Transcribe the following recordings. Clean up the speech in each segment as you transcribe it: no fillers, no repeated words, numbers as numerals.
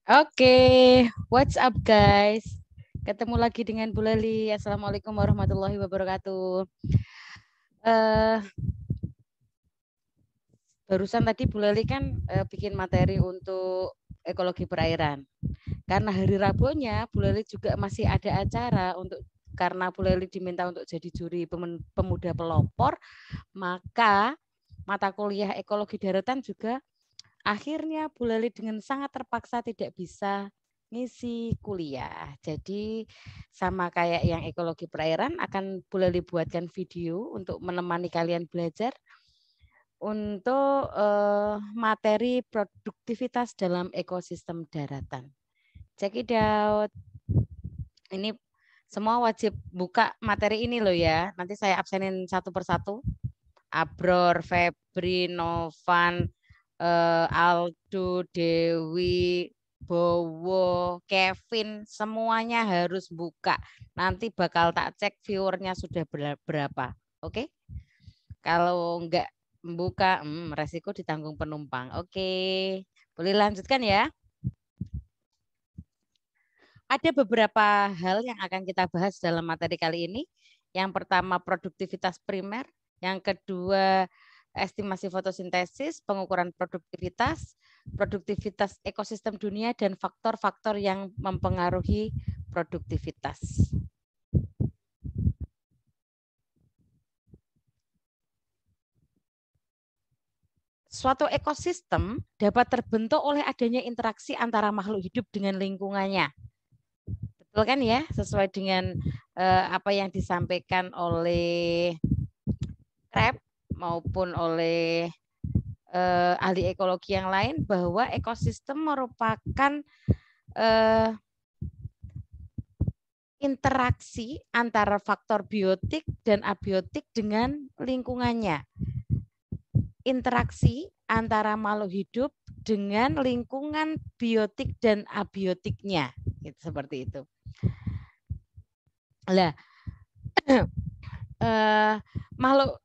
Oke, what's up guys? Ketemu lagi dengan Bu Leli. Assalamualaikum warahmatullahi wabarakatuh. Eh, Barusan tadi Bu Leli kan bikin materi untuk ekologi perairan. Karena hari Rabunya Bu Leli juga masih ada acara karena Bu Leli diminta untuk jadi juri pemuda pelopor, maka mata kuliah ekologi daratan juga akhirnya Bu Leli dengan sangat terpaksa tidak bisa ngisi kuliah. Jadi sama kayak yang ekologi perairan akan Bu Leli buatkan video untuk menemani kalian belajar untuk materi produktivitas dalam ekosistem daratan. Check it out. Ini semua wajib buka materi ini loh ya. Nanti saya absenin satu persatu. Abror, Febri, Novan, Aldo, Dewi, Bowo, Kevin, semuanya harus buka. Nanti bakal tak cek viewernya sudah berapa. Oke? Kalau enggak membuka, resiko ditanggung penumpang. Oke. Boleh lanjutkan ya? Ada beberapa hal yang akan kita bahas dalam materi kali ini. Yang pertama produktivitas primer, yang kedua estimasi fotosintesis, pengukuran produktivitas ekosistem dunia, dan faktor-faktor yang mempengaruhi produktivitas. Suatu ekosistem dapat terbentuk oleh adanya interaksi antara makhluk hidup dengan lingkungannya. Betul kan ya? Sesuai dengan apa yang disampaikan oleh Kreb maupun oleh ahli ekologi yang lain, bahwa ekosistem merupakan interaksi antara faktor biotik dan abiotik dengan lingkungannya. Interaksi antara makhluk hidup dengan lingkungan biotik dan abiotiknya, gitu, seperti itu. Lah, makhluk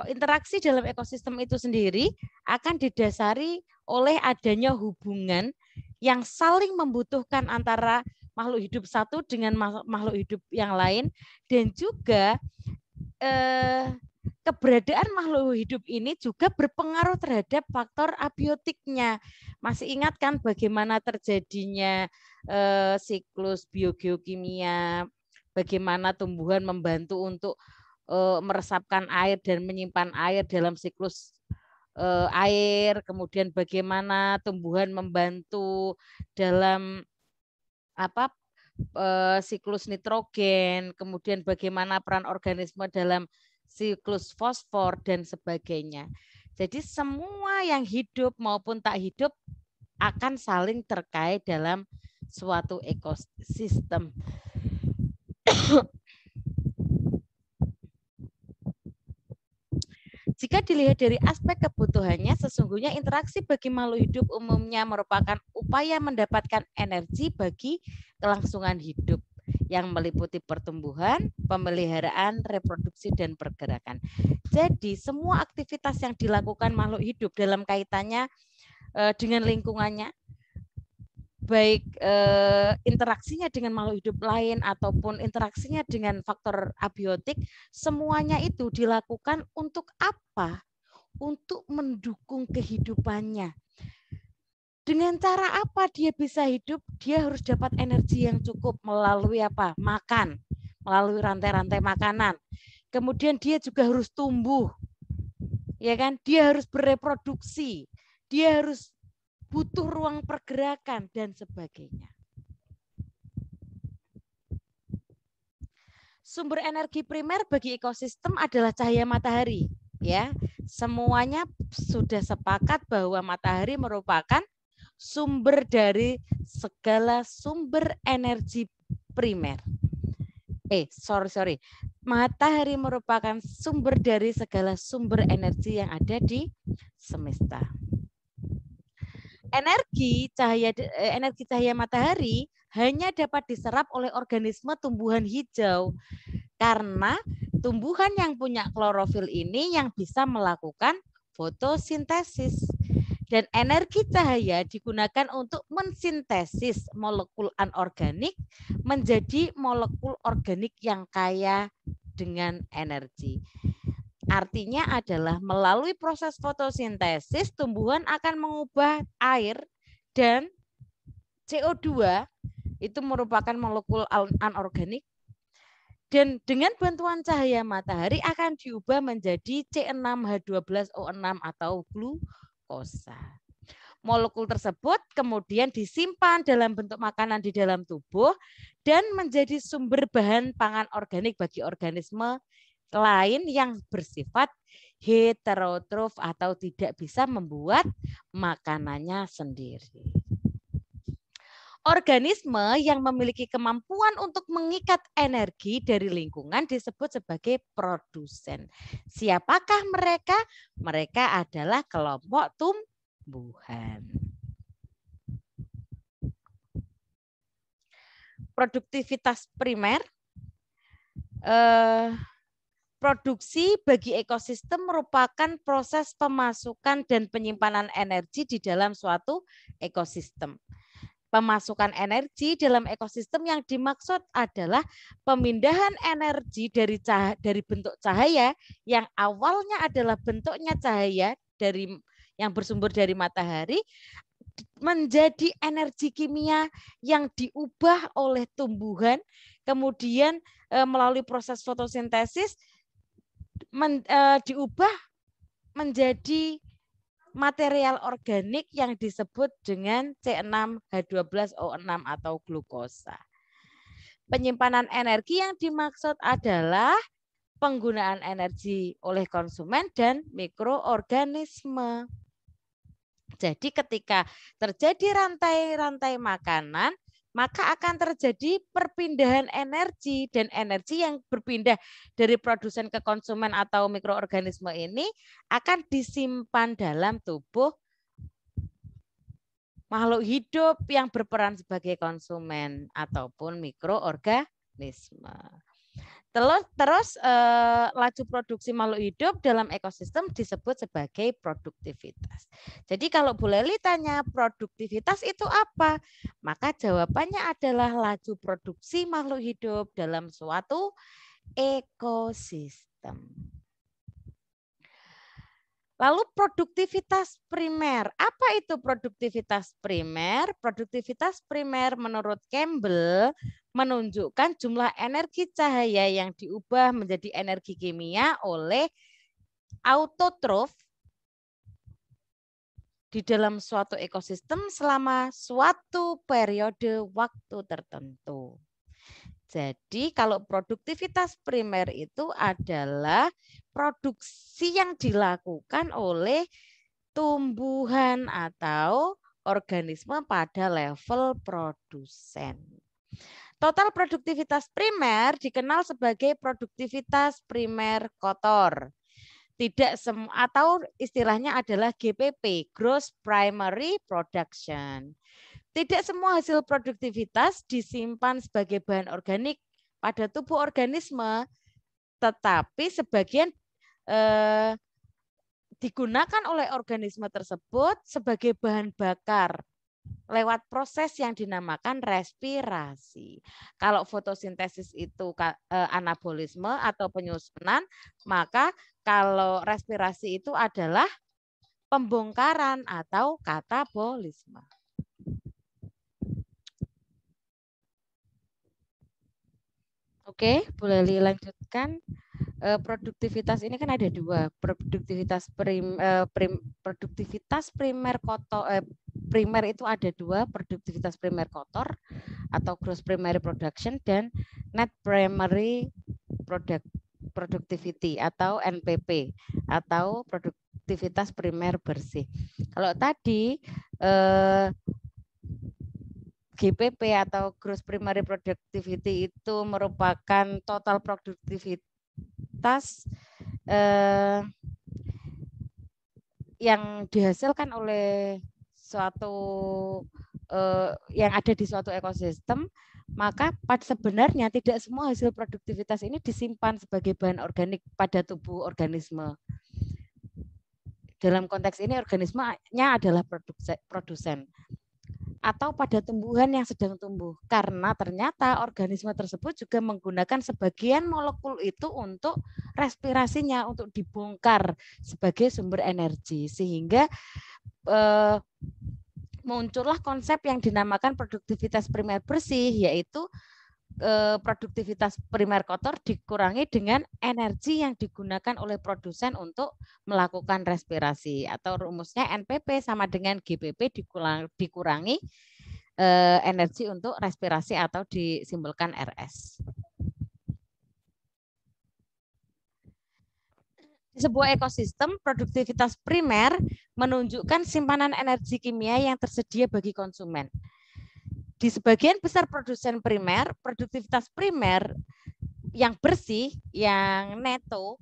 interaksi dalam ekosistem itu sendiri akan didasari oleh adanya hubungan yang saling membutuhkan antara makhluk hidup satu dengan makhluk hidup yang lain, dan juga keberadaan makhluk hidup ini juga berpengaruh terhadap faktor abiotiknya. Masih ingat kan bagaimana terjadinya siklus biogeokimia, bagaimana tumbuhan membantu untuk meresapkan air dan menyimpan air dalam siklus air, kemudian bagaimana tumbuhan membantu dalam siklus nitrogen, kemudian bagaimana peran organisme dalam siklus fosfor dan sebagainya. Jadi semua yang hidup maupun tak hidup akan saling terkait dalam suatu ekosistem. Jika dilihat dari aspek kebutuhannya, sesungguhnya interaksi bagi makhluk hidup umumnya merupakan upaya mendapatkan energi bagi kelangsungan hidup yang meliputi pertumbuhan, pemeliharaan, reproduksi, dan pergerakan. Jadi semua aktivitas yang dilakukan makhluk hidup dalam kaitannya dengan lingkungannya, baik interaksinya dengan makhluk hidup lain ataupun interaksinya dengan faktor abiotik, semuanya itu dilakukan untuk apa? Untuk mendukung kehidupannya. Dengan cara apa dia bisa hidup? Dia harus dapat energi yang cukup melalui apa? Makan, melalui rantai-rantai makanan. Kemudian dia juga harus tumbuh, ya kan? Dia harus bereproduksi, dia harus butuh ruang pergerakan dan sebagainya. Sumber energi primer bagi ekosistem adalah cahaya matahari, ya. Semuanya sudah sepakat bahwa matahari merupakan sumber dari segala sumber energi primer. Matahari merupakan sumber dari segala sumber energi yang ada di semesta. Energi cahaya matahari hanya dapat diserap oleh organisme tumbuhan hijau karena tumbuhan yang punya klorofil ini yang bisa melakukan fotosintesis. Dan energi cahaya digunakan untuk mensintesis molekul anorganik menjadi molekul organik yang kaya dengan energi. Artinya adalah melalui proses fotosintesis tumbuhan akan mengubah air dan CO2 itu merupakan molekul anorganik dan dengan bantuan cahaya matahari akan diubah menjadi C6H12O6 atau glukosa. Molekul tersebut kemudian disimpan dalam bentuk makanan di dalam tubuh dan menjadi sumber bahan pangan organik bagi organisme lain yang bersifat heterotrof atau tidak bisa membuat makanannya sendiri. Organisme yang memiliki kemampuan untuk mengikat energi dari lingkungan disebut sebagai produsen. Siapakah mereka? Mereka adalah kelompok tumbuhan. Produktivitas primer. Produksi bagi ekosistem merupakan proses pemasukan dan penyimpanan energi di dalam suatu ekosistem. Pemasukan energi dalam ekosistem yang dimaksud adalah pemindahan energi dari bentuk cahaya yang awalnya adalah bentuknya cahaya yang bersumber dari matahari menjadi energi kimia yang diubah oleh tumbuhan, kemudian melalui proses fotosintesis diubah menjadi material organik yang disebut dengan C6H12O6 atau glukosa. Penyimpanan energi yang dimaksud adalah penggunaan energi oleh konsumen dan mikroorganisme. Jadi ketika terjadi rantai-rantai makanan, maka akan terjadi perpindahan energi dan energi yang berpindah dari produsen ke konsumen atau mikroorganisme ini akan disimpan dalam tubuh makhluk hidup yang berperan sebagai konsumen ataupun mikroorganisme. Terus laju produksi makhluk hidup dalam ekosistem disebut sebagai produktivitas. Jadi kalau Bu Leli tanya produktivitas itu apa? Maka jawabannya adalah laju produksi makhluk hidup dalam suatu ekosistem. Lalu produktivitas primer. Apa itu produktivitas primer? Produktivitas primer menurut Campbell menunjukkan jumlah energi cahaya yang diubah menjadi energi kimia oleh autotrof di dalam suatu ekosistem selama suatu periode waktu tertentu. Jadi kalau produktivitas primer itu adalah produksi yang dilakukan oleh tumbuhan atau organisme pada level produsen. Total produktivitas primer dikenal sebagai produktivitas primer kotor. Tidak semua atau istilahnya adalah GPP, Gross Primary Production. Tidak semua hasil produktivitas disimpan sebagai bahan organik pada tubuh organisme, tetapi sebagian digunakan oleh organisme tersebut sebagai bahan bakar lewat proses yang dinamakan respirasi. Kalau fotosintesis itu anabolisme atau penyusunan, maka kalau respirasi itu adalah pembongkaran atau katabolisme. Oke, boleh dilanjutkan. Produktivitas ini kan ada dua, produktivitas primer kotor. Primer itu ada dua, produktivitas primer kotor atau gross primary production dan net primary productivity atau NPP atau produktivitas primer bersih. Kalau tadi GPP atau gross primary productivity itu merupakan total produktivitas yang dihasilkan oleh suatu yang ada di suatu ekosistem, maka sebenarnya tidak semua hasil produktivitas ini disimpan sebagai bahan organik pada tubuh organisme. Dalam konteks ini organismenya adalah produsen. Atau pada tumbuhan yang sedang tumbuh. Karena ternyata organisme tersebut juga menggunakan sebagian molekul itu untuk respirasinya, untuk dibongkar sebagai sumber energi. Sehingga muncullah konsep yang dinamakan produktivitas primer bersih, yaitu produktivitas primer kotor dikurangi dengan energi yang digunakan oleh produsen untuk melakukan respirasi, atau rumusnya NPP sama dengan GPP dikurangi energi untuk respirasi atau disimbolkan RS. Di sebuah ekosistem, produktivitas primer menunjukkan simpanan energi kimia yang tersedia bagi konsumen. Di sebagian besar produsen primer, produktivitas primer yang bersih, yang neto,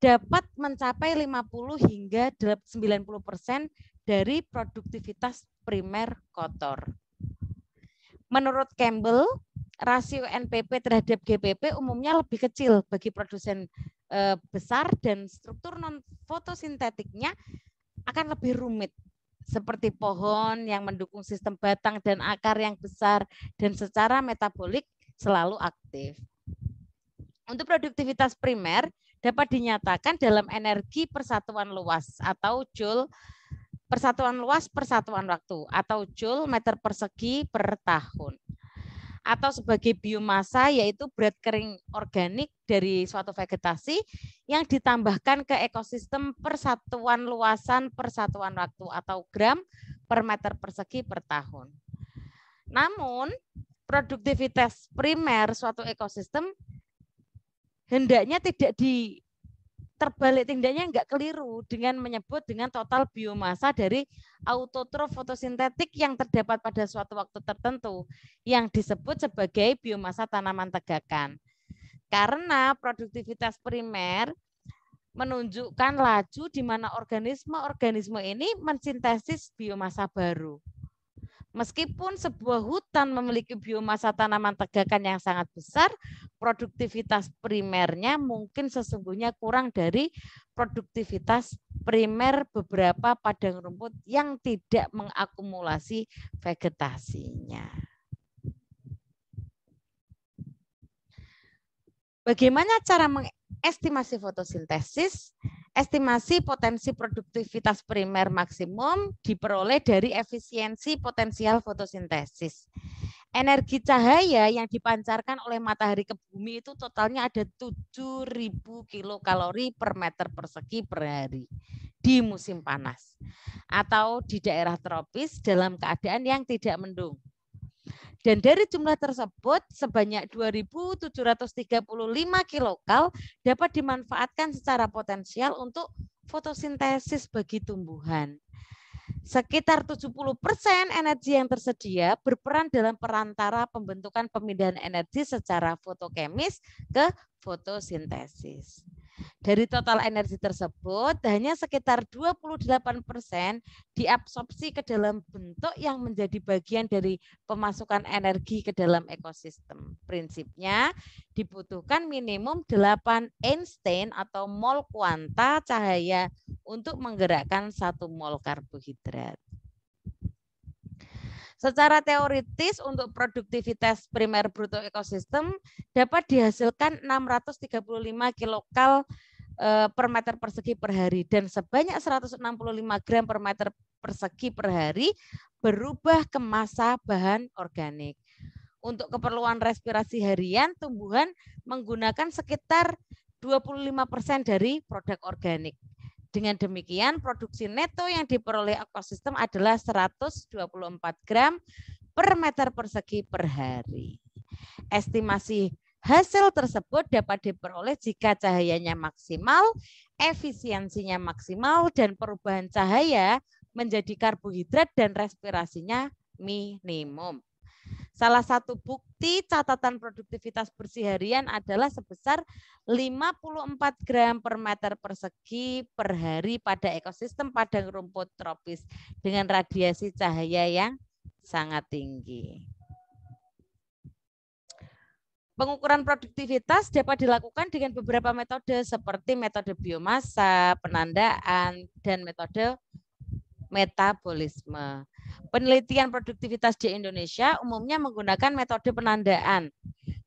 dapat mencapai 50 hingga 90% dari produktivitas primer kotor. Menurut Campbell, rasio NPP terhadap GPP umumnya lebih kecil bagi produsen besar dan struktur non-fotosintetiknya akan lebih rumit, seperti pohon yang mendukung sistem batang dan akar yang besar dan secara metabolik selalu aktif. Untuk produktivitas primer dapat dinyatakan dalam energi persatuan luas atau Joule persatuan luas persatuan waktu atau Joule meter persegi per tahun. Atau sebagai biomasa yaitu berat kering organik dari suatu vegetasi yang ditambahkan ke ekosistem persatuan luasan persatuan waktu atau gram per meter persegi per tahun. Namun produktivitas primer suatu ekosistem hendaknya tidak terbalik, hendaknya enggak keliru dengan menyebut dengan total biomasa dari autotrof fotosintetik yang terdapat pada suatu waktu tertentu yang disebut sebagai biomasa tanaman tegakan. Karena produktivitas primer menunjukkan laju di mana organisme ini mensintesis biomasa baru. Meskipun sebuah hutan memiliki biomasa tanaman tegakan yang sangat besar, produktivitas primernya mungkin sesungguhnya kurang dari produktivitas primer beberapa padang rumput yang tidak mengakumulasi vegetasinya. Bagaimana cara mengestimasi fotosintesis? Estimasi potensi produktivitas primer maksimum diperoleh dari efisiensi potensial fotosintesis. Energi cahaya yang dipancarkan oleh matahari ke bumi itu totalnya ada 7.000 kilokalori per meter persegi per hari di musim panas atau di daerah tropis dalam keadaan yang tidak mendung. Dan dari jumlah tersebut sebanyak 2.735 kilokal dapat dimanfaatkan secara potensial untuk fotosintesis bagi tumbuhan. Sekitar 70% energi yang tersedia berperan dalam perantara pembentukan pemindahan energi secara fotokemis ke fotosintesis. Dari total energi tersebut, hanya sekitar 28% diabsorpsi ke dalam bentuk yang menjadi bagian dari pemasukan energi ke dalam ekosistem. Prinsipnya dibutuhkan minimum 8 Einstein atau mol kuanta cahaya untuk menggerakkan 1 mol karbohidrat. Secara teoritis untuk produktivitas primer bruto ekosistem dapat dihasilkan 635 kilokal per meter persegi per hari dan sebanyak 165 gram per meter persegi per hari berubah ke massa bahan organik. Untuk keperluan respirasi harian, tumbuhan menggunakan sekitar 25% dari produk organik. Dengan demikian, produksi neto yang diperoleh ekosistem adalah 124 gram per meter persegi per hari. Estimasi hasil tersebut dapat diperoleh jika cahayanya maksimal, efisiensinya maksimal, dan perubahan cahaya menjadi karbohidrat dan respirasinya minimum. Salah satu bukti catatan produktivitas bersih harian adalah sebesar 54 gram per meter persegi per hari pada ekosistem padang rumput tropis dengan radiasi cahaya yang sangat tinggi. Pengukuran produktivitas dapat dilakukan dengan beberapa metode seperti metode biomasa, penandaan, dan metode metabolisme. Penelitian produktivitas di Indonesia umumnya menggunakan metode penandaan.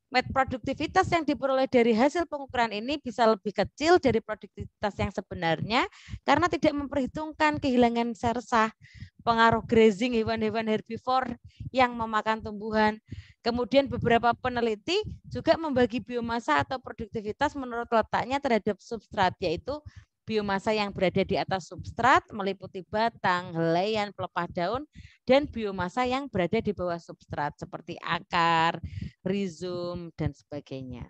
Produktivitas yang diperoleh dari hasil pengukuran ini bisa lebih kecil dari produktivitas yang sebenarnya karena tidak memperhitungkan kehilangan sersah, pengaruh grazing hewan-hewan herbivore yang memakan tumbuhan. Kemudian beberapa peneliti juga membagi biomasa atau produktivitas menurut letaknya terhadap substrat, yaitu biomasa yang berada di atas substrat meliputi batang, helaian, pelepah daun, dan biomasa yang berada di bawah substrat seperti akar, rizom, dan sebagainya.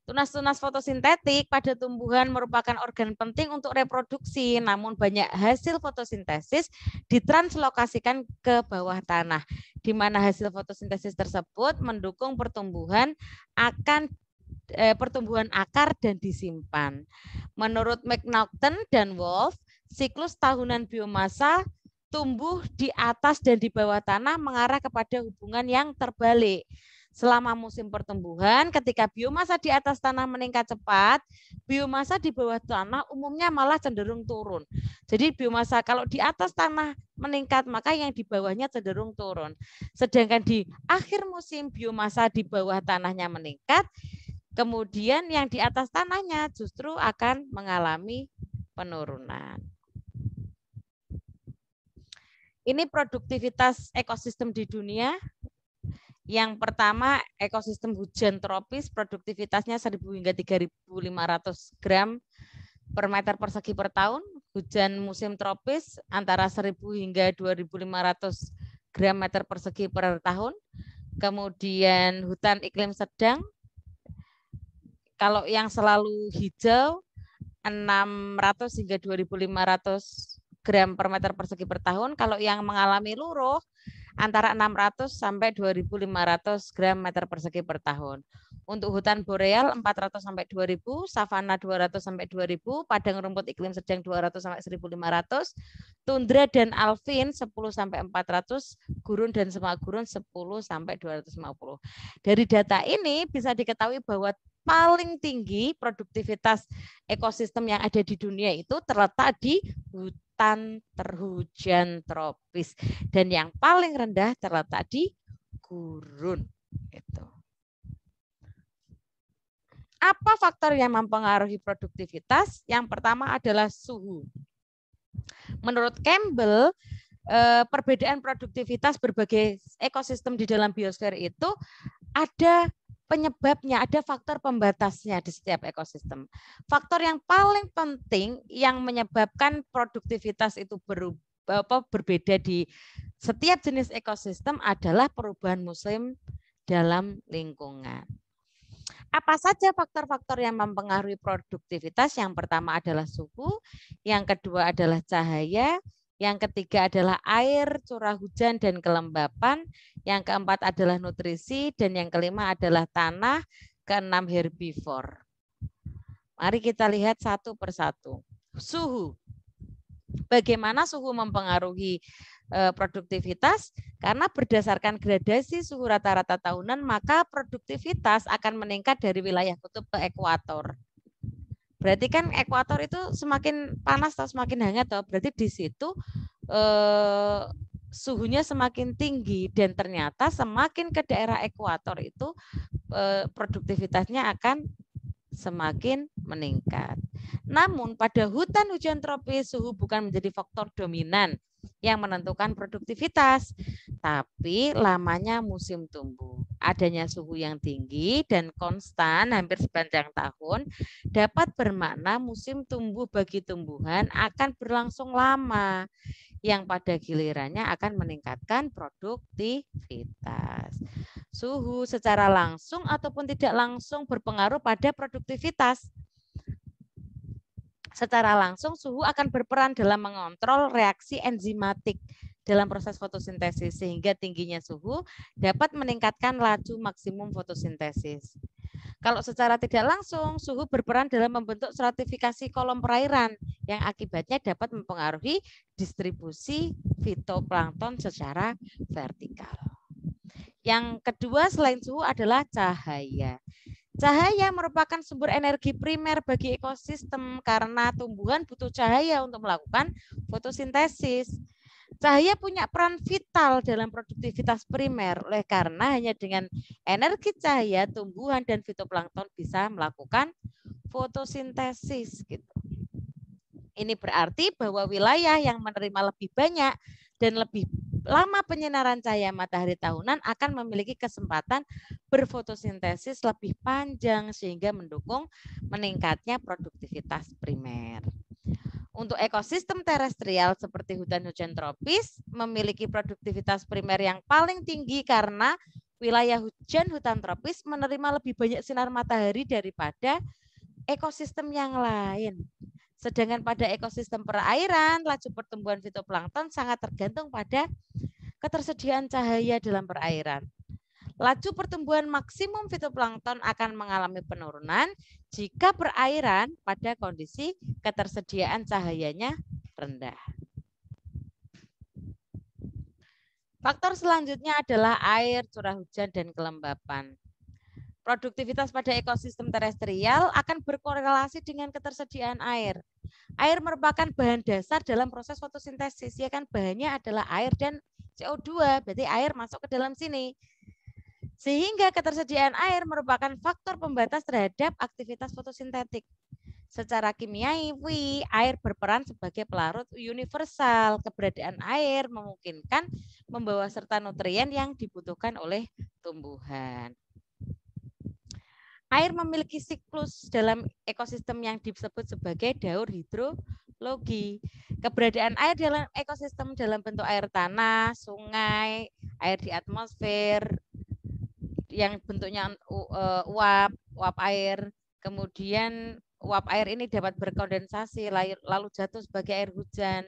Tunas-tunas fotosintetik pada tumbuhan merupakan organ penting untuk reproduksi, namun banyak hasil fotosintesis ditranslokasikan ke bawah tanah, di mana hasil fotosintesis tersebut mendukung pertumbuhan akar dan disimpan. Menurut McNaughton dan Wolf, siklus tahunan biomasa tumbuh di atas dan di bawah tanah mengarah kepada hubungan yang terbalik. Selama musim pertumbuhan, ketika biomasa di atas tanah meningkat cepat, biomasa di bawah tanah umumnya malah cenderung turun. Jadi biomasa kalau di atas tanah meningkat, maka yang di bawahnya cenderung turun. Sedangkan di akhir musim biomasa di bawah tanahnya meningkat, kemudian yang di atas tanahnya justru akan mengalami penurunan. Ini produktivitas ekosistem di dunia. Yang pertama, ekosistem hujan tropis, produktivitasnya 1.000 hingga 3.500 gram per meter persegi per tahun. Hujan musim tropis antara 1.000 hingga 2.500 gram meter persegi per tahun. Kemudian hutan iklim sedang, kalau yang selalu hijau 600 hingga 2.500 gram per meter persegi per tahun. Kalau yang mengalami luruh antara 600 sampai 2.500 gram meter persegi per tahun. Untuk hutan boreal 400 sampai 2.000, savana 200 sampai 2.000, padang rumput iklim sedang 200 sampai 1.500, tundra dan alpin 10 sampai 400, gurun dan semak gurun 10 sampai 250. Dari data ini bisa diketahui bahwa paling tinggi produktivitas ekosistem yang ada di dunia itu terletak di hutan terhujan tropis, dan yang paling rendah terletak di gurun. Itu. Apa faktor yang mempengaruhi produktivitas? Yang pertama adalah suhu. Menurut Campbell, perbedaan produktivitas berbagai ekosistem di dalam biosfer itu ada penyebabnya, ada faktor pembatasnya di setiap ekosistem. Faktor yang paling penting yang menyebabkan produktivitas itu berbeda di setiap jenis ekosistem adalah perubahan musim dalam lingkungan. Apa saja faktor-faktor yang mempengaruhi produktivitas? Yang pertama adalah suhu, yang kedua adalah cahaya, yang ketiga adalah air, curah hujan, dan kelembapan. Yang keempat adalah nutrisi, dan yang kelima adalah tanah, keenam herbivore. Mari kita lihat satu persatu. Suhu. Bagaimana suhu mempengaruhi produktivitas? Karena berdasarkan gradasi suhu rata-rata tahunan, maka produktivitas akan meningkat dari wilayah kutub ke ekuator. Berarti kan ekuator itu semakin panas atau semakin hangat, toh. Berarti di situ suhunya semakin tinggi, dan ternyata semakin ke daerah ekuator itu produktivitasnya akan semakin meningkat. Namun pada hutan hujan tropis suhu bukan menjadi faktor dominan yang menentukan produktivitas, tapi lamanya musim tumbuh. Adanya suhu yang tinggi dan konstan hampir sepanjang tahun dapat bermakna musim tumbuh bagi tumbuhan akan berlangsung lama, yang pada gilirannya akan meningkatkan produktivitas. Suhu secara langsung ataupun tidak langsung berpengaruh pada produktivitas. Secara langsung, suhu akan berperan dalam mengontrol reaksi enzimatik dalam proses fotosintesis, sehingga tingginya suhu dapat meningkatkan laju maksimum fotosintesis. Kalau secara tidak langsung, suhu berperan dalam membentuk stratifikasi kolom perairan yang akibatnya dapat mempengaruhi distribusi fitoplankton secara vertikal. Yang kedua selain suhu adalah cahaya. Cahaya merupakan sumber energi primer bagi ekosistem karena tumbuhan butuh cahaya untuk melakukan fotosintesis. Cahaya punya peran vital dalam produktivitas primer, oleh karena hanya dengan energi cahaya tumbuhan dan fitoplankton bisa melakukan fotosintesis gitu. Ini berarti bahwa wilayah yang menerima lebih banyak dan lebih lama penyinaran cahaya matahari tahunan akan memiliki kesempatan berfotosintesis lebih panjang sehingga mendukung meningkatnya produktivitas primer. Untuk ekosistem terestrial seperti hutan-hujan tropis memiliki produktivitas primer yang paling tinggi karena wilayah hujan hutan tropis menerima lebih banyak sinar matahari daripada ekosistem yang lain. Sedangkan pada ekosistem perairan, laju pertumbuhan fitoplankton sangat tergantung pada ketersediaan cahaya dalam perairan. Laju pertumbuhan maksimum fitoplankton akan mengalami penurunan jika perairan pada kondisi ketersediaan cahayanya rendah. Faktor selanjutnya adalah air, curah hujan, dan kelembapan. Produktivitas pada ekosistem terestrial akan berkorelasi dengan ketersediaan air. Air merupakan bahan dasar dalam proses fotosintesis, ya kan, bahannya adalah air dan CO2, berarti air masuk ke dalam sini. Sehingga ketersediaan air merupakan faktor pembatas terhadap aktivitas fotosintetik. Secara kimiawi, air berperan sebagai pelarut universal. Keberadaan air memungkinkan membawa serta nutrien yang dibutuhkan oleh tumbuhan. Air memiliki siklus dalam ekosistem yang disebut sebagai daur hidrologi. Keberadaan air dalam ekosistem dalam bentuk air tanah, sungai, air di atmosfer, yang bentuknya uap air, kemudian uap air ini dapat berkondensasi lalu jatuh sebagai air hujan.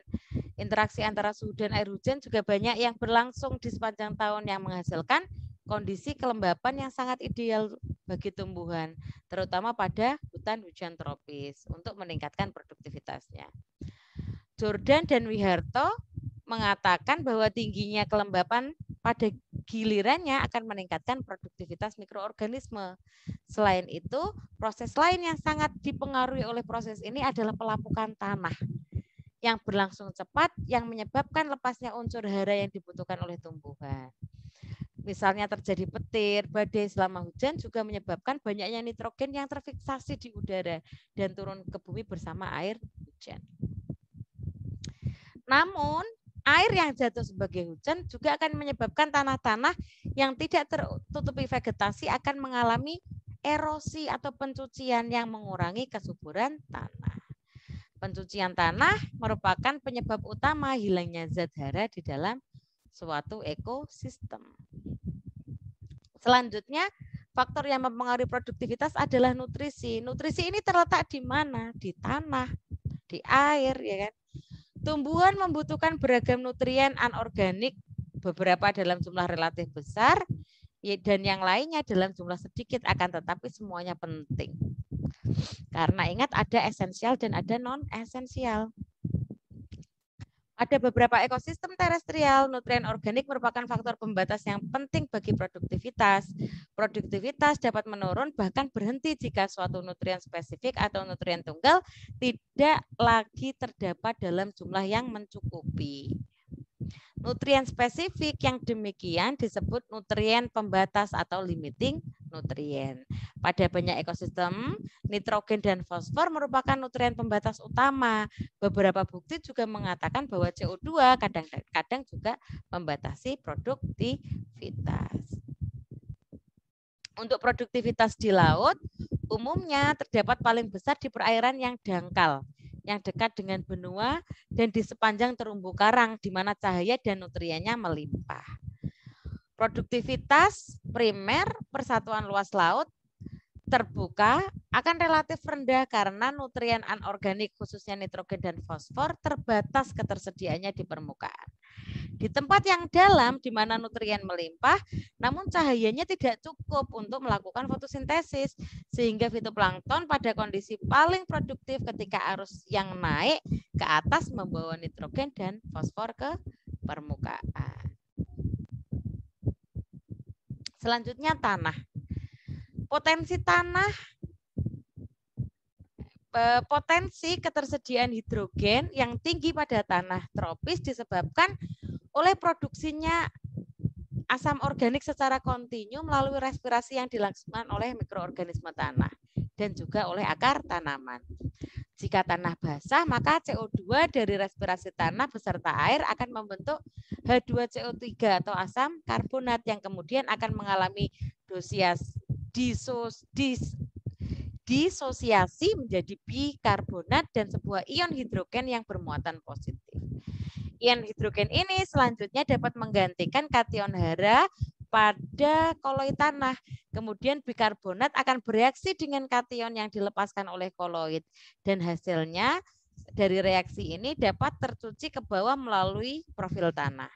Interaksi antara suhu dan air hujan juga banyak yang berlangsung di sepanjang tahun yang menghasilkan kondisi kelembapan yang sangat ideal bagi tumbuhan, terutama pada hutan hujan tropis untuk meningkatkan produktivitasnya. Jordan dan Wiharto mengatakan bahwa tingginya kelembapan pada gilirannya akan meningkatkan produktivitas mikroorganisme. Selain itu, proses lain yang sangat dipengaruhi oleh proses ini adalah pelapukan tanah yang berlangsung cepat yang menyebabkan lepasnya unsur hara yang dibutuhkan oleh tumbuhan. Misalnya terjadi petir, badai selama hujan juga menyebabkan banyaknya nitrogen yang terfiksasi di udara dan turun ke bumi bersama air hujan. Namun, air yang jatuh sebagai hujan juga akan menyebabkan tanah-tanah yang tidak tertutupi vegetasi akan mengalami erosi atau pencucian yang mengurangi kesuburan tanah. Pencucian tanah merupakan penyebab utama hilangnya zat hara di dalam suatu ekosistem. Selanjutnya, faktor yang mempengaruhi produktivitas adalah nutrisi. Nutrisi ini terletak di mana? Di tanah, di air, ya kan? Tumbuhan membutuhkan beragam nutrien anorganik, beberapa dalam jumlah relatif besar, dan yang lainnya dalam jumlah sedikit, akan tetapi semuanya penting. Karena ingat ada esensial dan ada non-esensial. Pada beberapa ekosistem terestrial, nutrien organik merupakan faktor pembatas yang penting bagi produktivitas. Produktivitas dapat menurun bahkan berhenti jika suatu nutrien spesifik atau nutrien tunggal tidak lagi terdapat dalam jumlah yang mencukupi. Nutrien spesifik yang demikian disebut nutrien pembatas atau limiting nutrien. Pada banyak ekosistem, nitrogen dan fosfor merupakan nutrien pembatas utama. Beberapa bukti juga mengatakan bahwa CO2 kadang-kadang juga membatasi produktivitas. Untuk produktivitas di laut, umumnya terdapat paling besar di perairan yang dangkal, yang dekat dengan benua dan di sepanjang terumbu karang di mana cahaya dan nutriennya melimpah. Produktivitas primer persatuan luas laut terbuka akan relatif rendah karena nutrien anorganik khususnya nitrogen dan fosfor terbatas ketersediaannya di permukaan. Di tempat yang dalam di mana nutrien melimpah, namun cahayanya tidak cukup untuk melakukan fotosintesis, sehingga fitoplankton pada kondisi paling produktif ketika arus yang naik ke atas membawa nitrogen dan fosfor ke permukaan. Selanjutnya tanah. Potensi tanah, potensi ketersediaan hidrogen yang tinggi pada tanah tropis disebabkan oleh produksinya asam organik secara kontinu melalui respirasi yang dilakukan oleh mikroorganisme tanah dan juga oleh akar tanaman. Jika tanah basah, maka CO2 dari respirasi tanah beserta air akan membentuk H2CO3 atau asam karbonat yang kemudian akan mengalami disosiasi menjadi bikarbonat dan sebuah ion hidrogen yang bermuatan positif. Ion hidrogen ini selanjutnya dapat menggantikan kation hara pada koloid tanah. Kemudian bikarbonat akan bereaksi dengan kation yang dilepaskan oleh koloid dan hasilnya dari reaksi ini dapat tercuci ke bawah melalui profil tanah.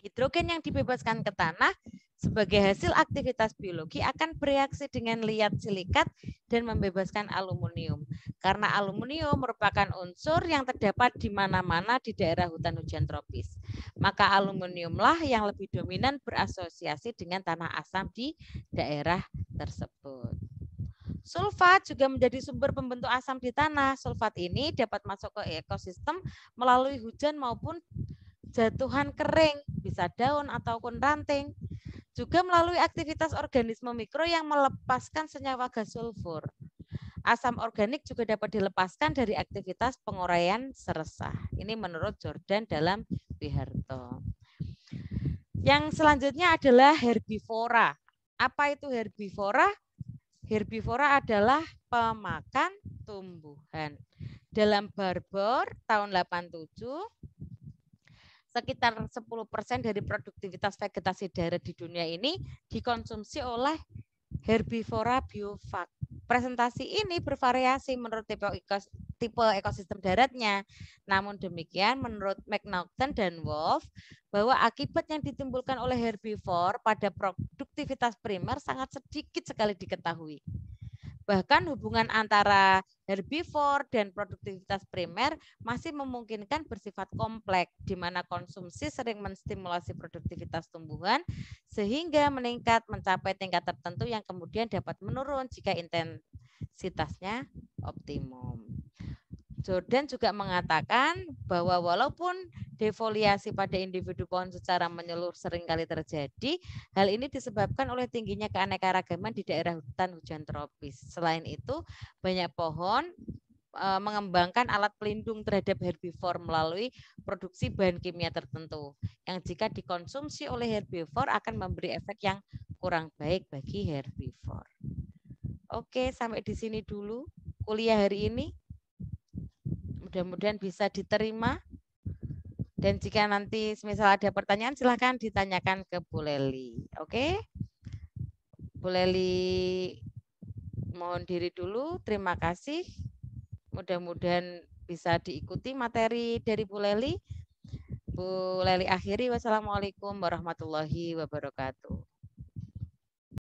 Hidrogen yang dibebaskan ke tanah sebagai hasil aktivitas biologi akan bereaksi dengan liat silikat dan membebaskan aluminium. Karena aluminium merupakan unsur yang terdapat di mana-mana di daerah hutan hujan tropis. Maka aluminiumlah yang lebih dominan berasosiasi dengan tanah asam di daerah tersebut. Sulfat juga menjadi sumber pembentuk asam di tanah. Sulfat ini dapat masuk ke ekosistem melalui hujan maupun jatuhan kering, bisa daun ataupun ranting. Juga melalui aktivitas organisme mikro yang melepaskan senyawa gas sulfur. Asam organik juga dapat dilepaskan dari aktivitas penguraian seresah. Ini menurut Jordan dalam Biharto. Yang selanjutnya adalah herbivora. Apa itu herbivora? Herbivora adalah pemakan tumbuhan. Dalam Barbour tahun 87, sekitar 10% dari produktivitas vegetasi darat di dunia ini dikonsumsi oleh herbivora biofag. Presentasi ini bervariasi menurut tipe ekosistem daratnya. Namun demikian, menurut McNaughton dan Wolf, bahwa akibat yang ditimbulkan oleh herbivore pada produktivitas primer sangat sedikit sekali diketahui. Bahkan hubungan antara herbivore dan produktivitas primer masih memungkinkan bersifat kompleks, di mana konsumsi sering menstimulasi produktivitas tumbuhan sehingga meningkat mencapai tingkat tertentu yang kemudian dapat menurun jika intensitasnya optimum. Jordan juga mengatakan bahwa walaupun defoliasi pada individu pohon secara menyeluruh seringkali terjadi, hal ini disebabkan oleh tingginya keanekaragaman di daerah hutan hujan tropis. Selain itu, banyak pohon mengembangkan alat pelindung terhadap herbivore melalui produksi bahan kimia tertentu, yang jika dikonsumsi oleh herbivore akan memberi efek yang kurang baik bagi herbivore. Oke, sampai di sini dulu kuliah hari ini. Mudah-mudahan bisa diterima. Dan jika nanti misal ada pertanyaan, silahkan ditanyakan ke Bu Leli. Oke? Bu Leli mohon diri dulu. Terima kasih. Mudah-mudahan bisa diikuti materi dari Bu Leli. Bu Leli akhiri. Wassalamualaikum warahmatullahi wabarakatuh.